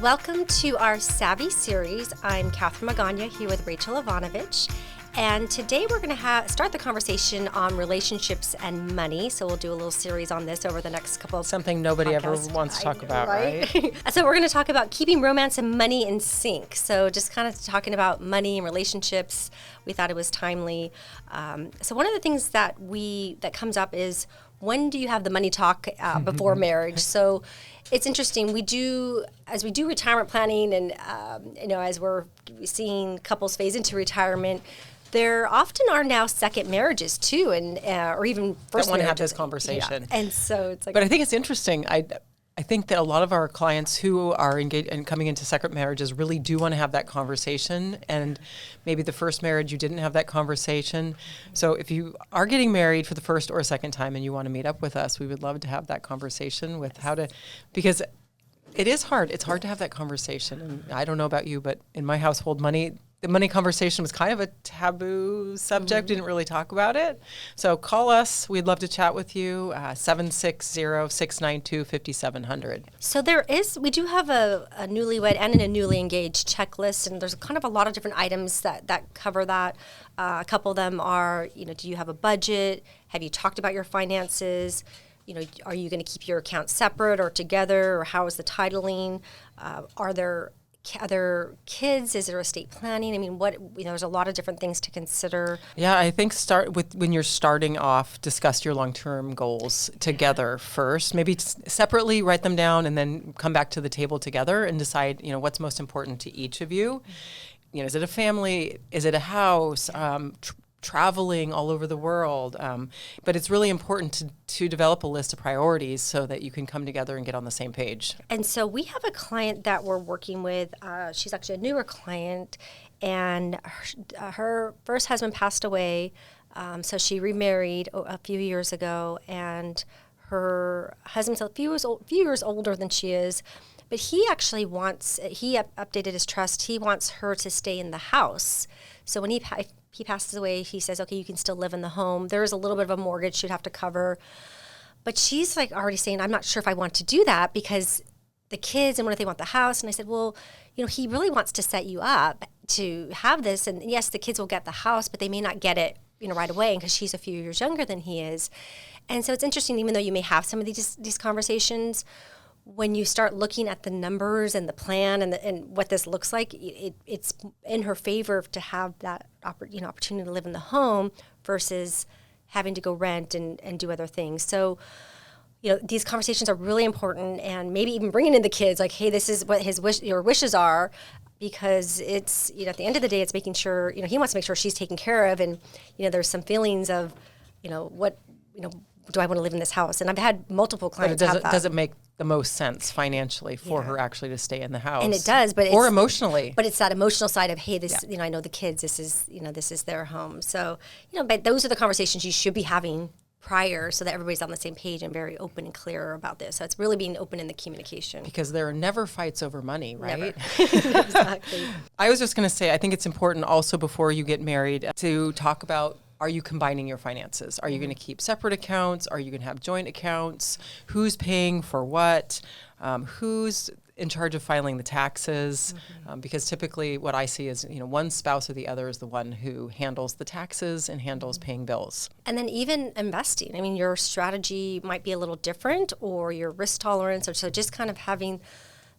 Welcome to our Savvy series. I'm Catherine Magana here with Rachel Ivanovich. And today we're going to start the conversation on relationships and money. So we'll do a little series on this over the next couple of Something nobody ever wants to talk about, right? So we're going to talk about keeping romance and money in sync. So just kind of talking about money and relationships. We thought it was timely. So one of the things that comes up is, when do you have the money talk before marriage? So it's interesting. As we do retirement planning, and as we're seeing couples phase into retirement, there often are now second marriages too, and or even first. I want to have marriages. this conversation, yeah. And so it's like. But I think it's interesting. I think that a lot of our clients who are engaged and coming into second marriages really do want to have that conversation. And maybe the first marriage you didn't have that conversation. So if you are getting married for the first or second time and you want to meet up with us, we would love to have that conversation with because it is hard. It's hard to have that conversation. And I don't know about you, but in my household, the money conversation was kind of a taboo subject. We didn't really talk about it. So call us. We'd love to chat with you. 760-692-5700. So we do have a newlywed and a newly engaged checklist, and there's kind of a lot of different items that cover that. A couple of them are, do you have a budget? Have you talked about your finances? Are you going to keep your accounts separate or together, or how is the titling? Are there other kids? Is there estate planning? I mean, there's a lot of different things to consider. Yeah, I think start with, when you're starting off, discuss your long-term goals together first. Maybe separately write them down and then come back to the table together and decide, what's most important to each of you. Is it a family? Is it a house? Traveling all over the world. But it's really important to develop a list of priorities so that you can come together and get on the same page. And so we have a client that we're working with. She's actually a newer client, and her first husband passed away. So she remarried a few years ago, and her husband's a few years older than she is. But he actually updated his trust. He wants her to stay in the house. So when he passes away, he says, okay, you can still live in the home. There is a little bit of a mortgage she'd have to cover. But she's like already saying, I'm not sure if I want to do that because the kids, and what if they want the house? And I said, well, he really wants to set you up to have this. And yes, the kids will get the house, but they may not get it, right away, because she's a few years younger than he is. And so it's interesting, even though you may have some of these conversations, when you start looking at the numbers and the plan and what this looks like, it's in her favor to have that opportunity to live in the home versus having to go rent and do other things. So, these conversations are really important, and maybe even bringing in the kids, like, hey, this is what your wishes are, because it's, at the end of the day, it's making sure, he wants to make sure she's taken care of, and, there's some feelings of, do I want to live in this house? And I've had multiple clients have that. Does it make the most sense financially for her actually to stay in the house? And it does, but or emotionally. But it's that emotional side of, hey, this, I know the kids, this is their home. So, but those are the conversations you should be having prior, so that everybody's on the same page and very open and clear about this. So it's really being open in the communication. Because there are never fights over money, right? Never. Exactly. I was just going to say, I think it's important also before you get married to talk about, are you combining your finances? Are you going to keep separate accounts? Are you going to have joint accounts? Who's paying for what? Who's in charge of filing the taxes? Because typically what I see is, one spouse or the other is the one who handles the taxes and handles paying bills. And then even investing. I mean, your strategy might be a little different, or your risk tolerance, or so just kind of having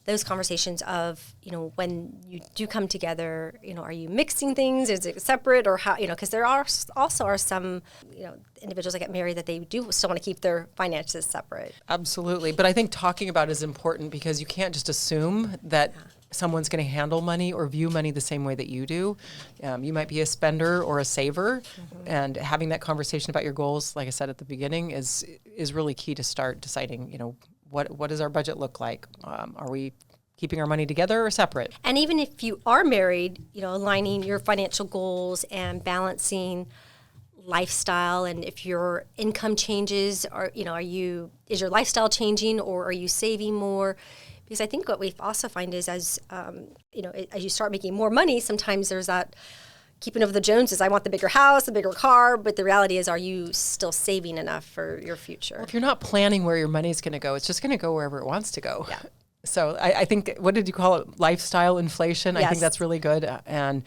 those conversations of, when you do come together, are you mixing things? Is it separate, or how, because there are some, individuals that get married that they do still want to keep their finances separate. Absolutely. But I think talking about it is important, because you can't just assume that someone's going to handle money or view money the same way that you do. You might be a spender or a saver, and having that conversation about your goals, like I said at the beginning, is really key to start deciding, what does our budget look like? Are we keeping our money together or separate? And even if you are married, aligning your financial goals and balancing lifestyle, and if your income changes, is your lifestyle changing, or are you saving more? Because I think what we also find is as you start making more money, sometimes there's that keeping up with the Joneses. I want the bigger house, the bigger car, but the reality is, are you still saving enough for your future? Well, if you're not planning where your money is going to go, it's just going to go wherever it wants to go. Yeah. So I think, what did you call it? Lifestyle inflation. I think Yes. that's really good. And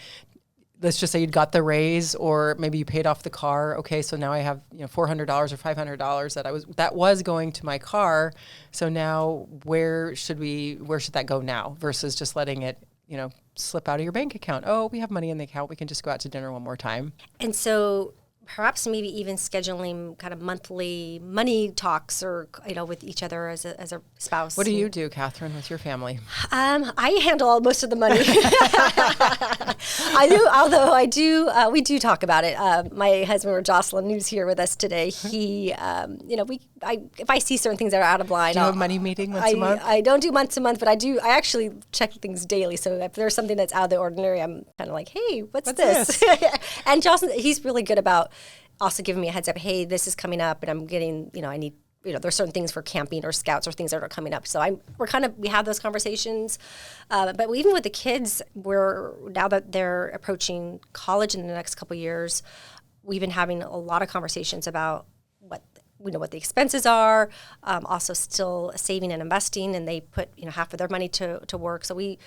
let's just say you got the raise, or maybe you paid off the car. Okay, so now I have $400 or $500 that was going to my car. So now where should that go now, versus just letting it slip out of your bank account? Oh, we have money in the account. We can just go out to dinner one more time. And so perhaps maybe even scheduling kind of monthly money talks, or with each other as a spouse. What do you do, Catherine, with your family? I handle most of the money. I do, although we do talk about it. My husband, Jocelyn, who's here with us today, he, if I see certain things that are out of line, Do you have a money meeting once a month? I don't do month to month, but I actually check things daily. So if there's something that's out of the ordinary, I'm kind of like, hey, what's this? And Jocelyn, he's really good about also giving me a heads up. Hey, this is coming up, and I'm getting, I need, there's certain things for camping or scouts or things that are coming up. So we have those conversations. But even with the kids, now that they're approaching college in the next couple of years, we've been having a lot of conversations about what the expenses are, also still saving and investing, and they put half of their money to work. So we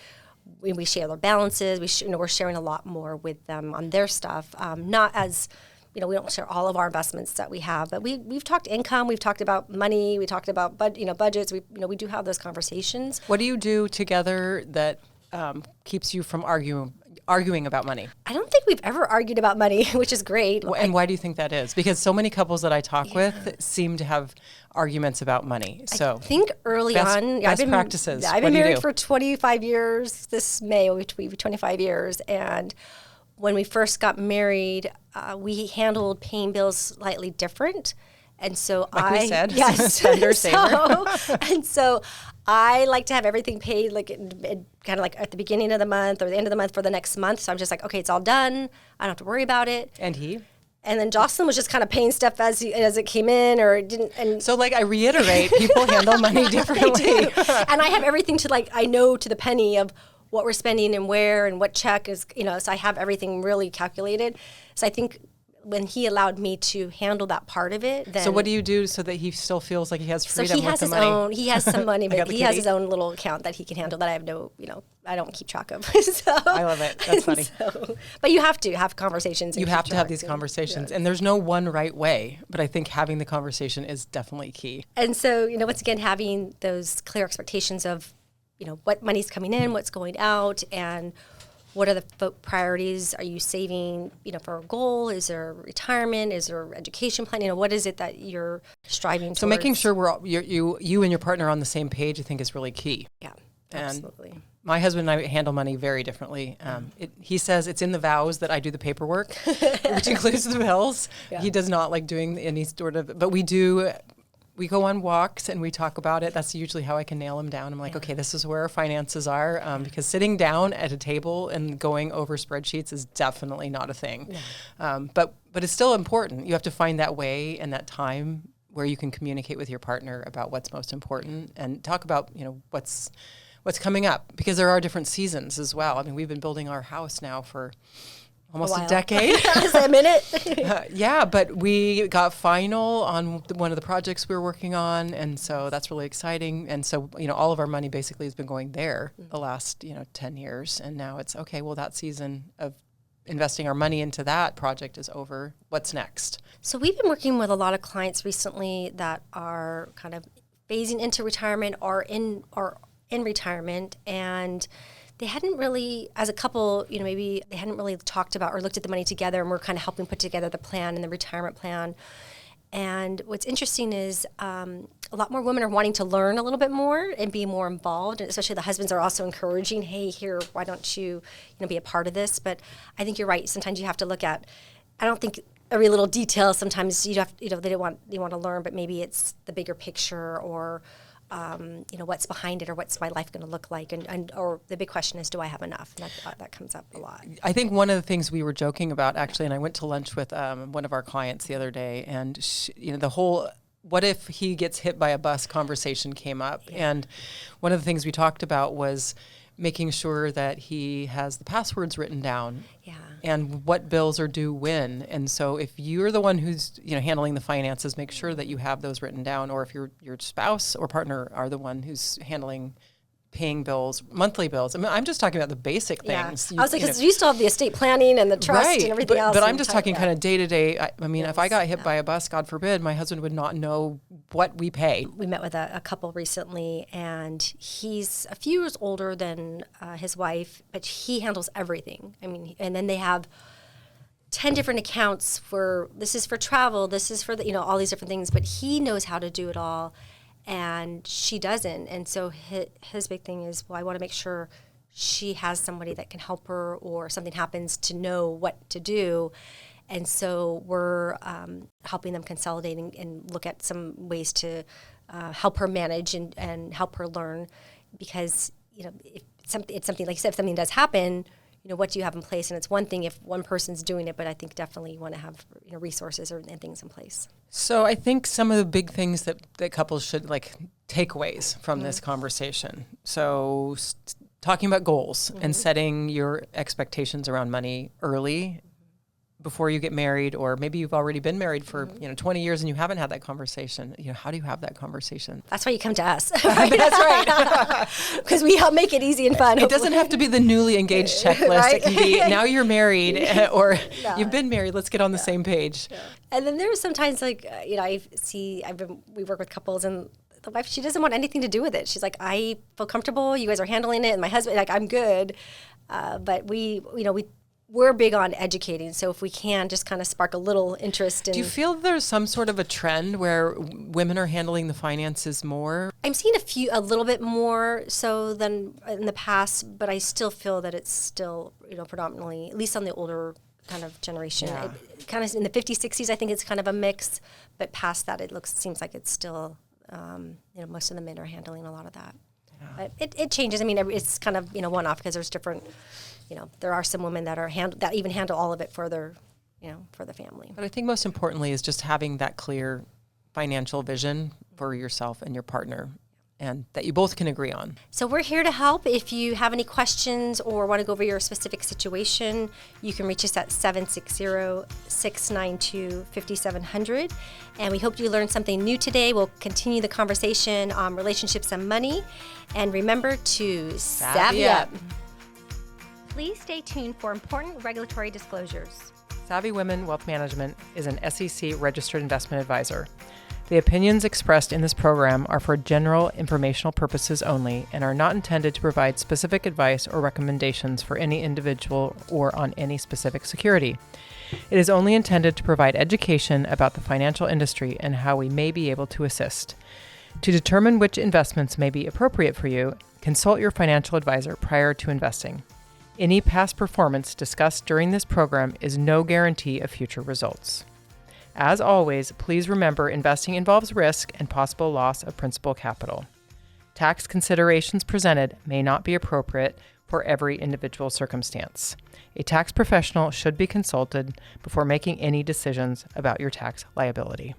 share their balances. We're sharing a lot more with them on their stuff. Not as we don't share all of our investments that we have, but we've talked income, we've talked about money, we talked about budgets. We do have those conversations. What do you do together that keeps you from arguing about money? I don't think we've ever argued about money, which is great. And why do you think that is? Because so many couples that I talk with seem to have arguments about money. So I think early on, best practices. I've been married for 25 years. This May will be 25 years, and when we first got married, we handled paying bills slightly different. And so we said, yes. Tender saver. And so I like to have everything paid kind of like at the beginning of the month or the end of the month for the next month. So I'm just like, okay, it's all done. I don't have to worry about it. And then Jocelyn was just kind of paying stuff as it came in, or it didn't. And so I reiterate, people handle money differently. And I have everything I know to the penny of what we're spending and where and what check is, so I have everything really calculated. So I think when he allowed me to handle that part of it, then. So what do you do so that he still feels like he has freedom he has with the money? He has some money, but he has his own little account that he can handle that I have I don't keep track of. So, I love it. That's funny. But you have to have conversations. You have to have these conversations. And there's no one right way, but I think having the conversation is definitely key. And so, once again, having those clear expectations of, what money's coming in, what's going out, and what are the priorities? Are you saving, for a goal? Is there retirement? Is there education plan? What is it that you're striving towards? So making sure you and your partner are on the same page, I think, is really key. Yeah, and absolutely. My husband and I handle money very differently. He says it's in the vows that I do the paperwork, which includes the bills. Yeah. He does not like doing any sort of, but we do. We go on walks and we talk about it. That's usually how I can nail him down. I'm like, okay, this is where our finances are. Because sitting down at a table and going over spreadsheets is definitely not a thing. Yeah. But it's still important. You have to find that way and that time where you can communicate with your partner about what's most important and talk about, what's coming up. Because there are different seasons as well. I mean, we've been building our house now for almost a decade. Is that a minute? Yeah, but we got final on one of the projects we were working on, and so that's really exciting. And so, all of our money basically has been going there the last, 10 years. And now it's, okay, well, that season of investing our money into that project is over. What's next? So we've been working with a lot of clients recently that are kind of phasing into retirement or in retirement, and they hadn't really, as a couple, maybe they hadn't really talked about or looked at the money together, and we're kind of helping put together the plan and the retirement plan. And what's interesting is a lot more women are wanting to learn a little bit more and be more involved, and especially the husbands are also encouraging, hey, here, why don't you, be a part of this? But I think you're right. Sometimes you have to look at, I don't think every little detail, sometimes you have, they want to learn, but maybe it's the bigger picture, or what's behind it, or what's my life going to look like, or the big question is, do I have enough? And that comes up a lot. I think one of the things we were joking about, actually, and I went to lunch with one of our clients the other day, and the whole what if he gets hit by a bus conversation came up, and one of the things we talked about was making sure that he has the passwords written down. Yeah. And what bills are due when. And so if you're the one who's handling the finances, make sure that you have those written down. Or if your spouse or partner are the one who's handling paying bills, monthly bills. I mean, I'm just talking about the basic things. I was like, because you still have the estate planning and the trust right, and everything else. But I'm just talking kind of day to day. I mean, Yes, if I got hit by a bus, God forbid, my husband would not know what we pay. We met with a couple recently, and he's a few years older than his wife, but he handles everything. I mean, and then they have 10 different accounts for, this is for travel, this is for the, all these different things, but he knows how to do it all. And she doesn't. And so his big thing is, well, I want to make sure she has somebody that can help her, or something happens to know what to do. And so we're helping them consolidate and look at some ways to help her manage and help her learn. Because, if it's something, like you said, if something does happen, what do you have in place? And it's one thing if one person's doing it, but I think definitely you want to have resources and things in place. So I think some of the big things that couples should takeaways from this conversation. So talking about goals and setting your expectations around money early before you get married, or maybe you've already been married for 20 years and you haven't had that conversation. How do you have that conversation? That's why you come to us. Right? That's right. Because we help make it easy and fun. It doesn't have to be the newly engaged checklist. Right? It can be now you're married or you've been married. Let's get on the same page. Yeah. And then there's sometimes we work with couples, and the wife, she doesn't want anything to do with it. She's like, I feel comfortable. You guys are handling it. And my husband, I'm good. But we're big on educating, so if we can just kind of spark a little interest in... Do you feel there's some sort of a trend where women are handling the finances more? I'm seeing a little bit more so than in the past, but I still feel that it's still, predominantly, at least on the older kind of generation. Yeah. Kind of in the 50s, 60s, I think it's kind of a mix, but past that, seems like it's still, most of the men are handling a lot of that. Yeah. But it changes. I mean, it's kind of, one-off, because there's different... there are some women that even handle all of it for their, for the family. But I think most importantly is just having that clear financial vision for yourself and your partner, and that you both can agree on. So we're here to help. If you have any questions or want to go over your specific situation, you can reach us at 760-692-5700. And we hope you learned something new today. We'll continue the conversation on relationships and money. And remember to savvy up. Please stay tuned for important regulatory disclosures. Savvy Women Wealth Management is an SEC registered investment advisor. The opinions expressed in this program are for general informational purposes only and are not intended to provide specific advice or recommendations for any individual or on any specific security. It is only intended to provide education about the financial industry and how we may be able to assist. To determine which investments may be appropriate for you, consult your financial advisor prior to investing. Any past performance discussed during this program is no guarantee of future results. As always, please remember investing involves risk and possible loss of principal capital. Tax considerations presented may not be appropriate for every individual circumstance. A tax professional should be consulted before making any decisions about your tax liability.